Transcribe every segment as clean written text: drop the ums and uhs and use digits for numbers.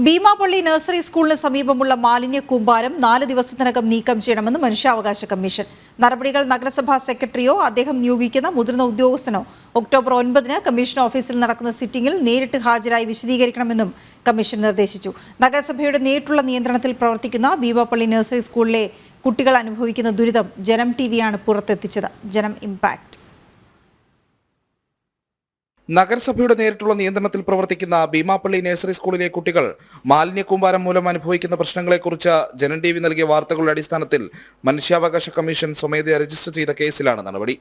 Beemapally nursery സ്കൂളിന് സമീപമുള്ള മാലിന്യ കൂമ്പാരം 4 ദിവസത്തിനകം നീക്കം ചെയ്യണമെന്ന് മനുഷ്യാവകാശ കമ്മീഷൻ. നടപടികൾ നഗരസഭാ സെക്രട്ടറിയോ അദ്ദേഹം നിയോഗിക്കുന്ന മുതിർന്ന ഉദ്യോഗസ്ഥനോ ഒക്ടോബർ 9-ന് കമ്മീഷൻ ഓഫീസിൽ നടക്കുന്ന സിറ്റിംഗിൽ നേരിട്ട് ഹാജരായി വിശദീകരിക്കണമെന്നും കമ്മീഷൻ നിർദ്ദേശിച്ചു. നഗരസഭയുടെ നേരിട്ടുള്ള നിയന്ത്രണത്തിൽ പ്രവർത്തിക്കുന്ന ഭീമാപള്ളി നഴ്സറി സ്കൂളിലെ കുട്ടികൾ അനുഭവിക്കുന്ന ദുരിതം ജനം ടിവിയാണ് പുറത്തെത്തിച്ചത്. ജനം ഇംപാക്ട്. നഗരസഭയുടെ നേരിട്ടുള്ള നിയന്ത്രണത്തിൽ പ്രവർത്തിക്കുന്ന ഭീമാപള്ളി നഴ്സറി സ്കൂളിലെ കുട്ടികൾ മാലിന്യ കൂമ്പാരം മൂലം അനുഭവിക്കുന്ന പ്രശ്നങ്ങളെക്കുറിച്ച് ജനം ടിവി നൽകിയ വാർത്തകളുടെ അടിസ്ഥാനത്തിൽ മനുഷ്യാവകാശ കമ്മീഷൻ സ്വമേധയാ രജിസ്റ്റർ ചെയ്ത കേസിലാണ് നടപടി.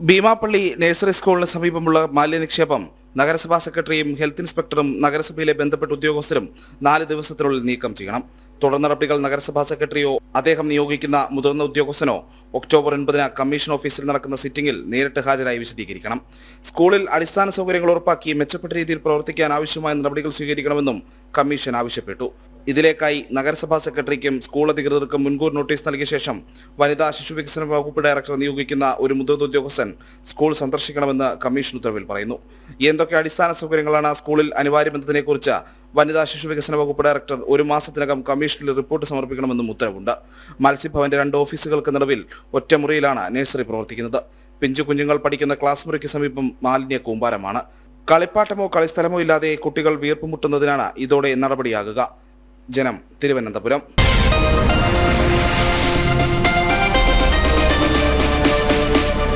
ഭീമാപള്ളി നഴ്സറി സ്കൂളിന് സമീപമുള്ള മാലിന്യ നിക്ഷേപം നഗരസഭാ സെക്രട്ടറിയും ഹെൽത്ത് ഇൻസ്പെക്ടറും നഗരസഭയിലെ ബന്ധപ്പെട്ട ഉദ്യോഗസ്ഥരും 4 ദിവസത്തിനുള്ളിൽ നീക്കം ചെയ്യണം. തുടർ നടപടികൾ നഗരസഭാ സെക്രട്ടറിയോ അദ്ദേഹം നിയോഗിക്കുന്ന മുതിർന്ന ഉദ്യോഗസ്ഥനോ ഒക്ടോബർ 9-ന് കമ്മീഷൻ ഓഫീസിൽ നടക്കുന്ന സിറ്റിംഗിൽ നേരിട്ട് ഹാജരായി വിശദീകരിക്കണം. സ്കൂളിൽ അടിസ്ഥാന സൗകര്യങ്ങൾ ഉറപ്പാക്കി മെച്ചപ്പെട്ട രീതിയിൽ പ്രവർത്തിക്കാൻ ആവശ്യമായ നടപടികൾ സ്വീകരിക്കണമെന്നും കമ്മീഷൻ ആവശ്യപ്പെട്ടു. ഇതിലേക്കായി നഗരസഭാ സെക്രട്ടറിക്കും സ്കൂൾ അധികൃതർക്കും മുൻകൂർ നോട്ടീസ് നൽകിയ ശേഷം വനിതാ ശിശു വികസന വകുപ്പ് ഡയറക്ടർ നിയോഗിക്കുന്ന ഒരു മുതിർന്ന ഉദ്യോഗസ്ഥൻ സ്കൂൾ സന്ദർശിക്കണമെന്ന് കമ്മീഷൻ ഉത്തരവിൽ പറയുന്നു. എന്തൊക്കെ അടിസ്ഥാന സൗകര്യങ്ങളാണ് സ്കൂളിൽ അനിവാര്യമെന്നതിനെക്കുറിച്ച് വനിതാ ശിശു വികസന വകുപ്പ് ഡയറക്ടർ 1 മാസത്തിനകം കമ്മീഷനിൽ റിപ്പോർട്ട് സമർപ്പിക്കണമെന്നും ഉത്തരവുണ്ട്. മത്സ്യഭവന്റെ 2 ഓഫീസുകൾക്ക് നടുവിൽ ഒറ്റമുറിയിലാണ് നഴ്സറി പ്രവർത്തിക്കുന്നത്. പിഞ്ചു കുഞ്ഞുങ്ങൾ പഠിക്കുന്ന ക്ലാസ് മുറിക്ക് സമീപം മാലിന്യ കൂമ്പാരമാണ്. കളിപ്പാട്ടമോ കളിസ്ഥലമോ ഇല്ലാതെ കുട്ടികൾ വീർപ്പുമുട്ടുന്നതിനാണ് ഇതോടെ നടപടിയാകുക. ജനം, തിരുവനന്തപുരം.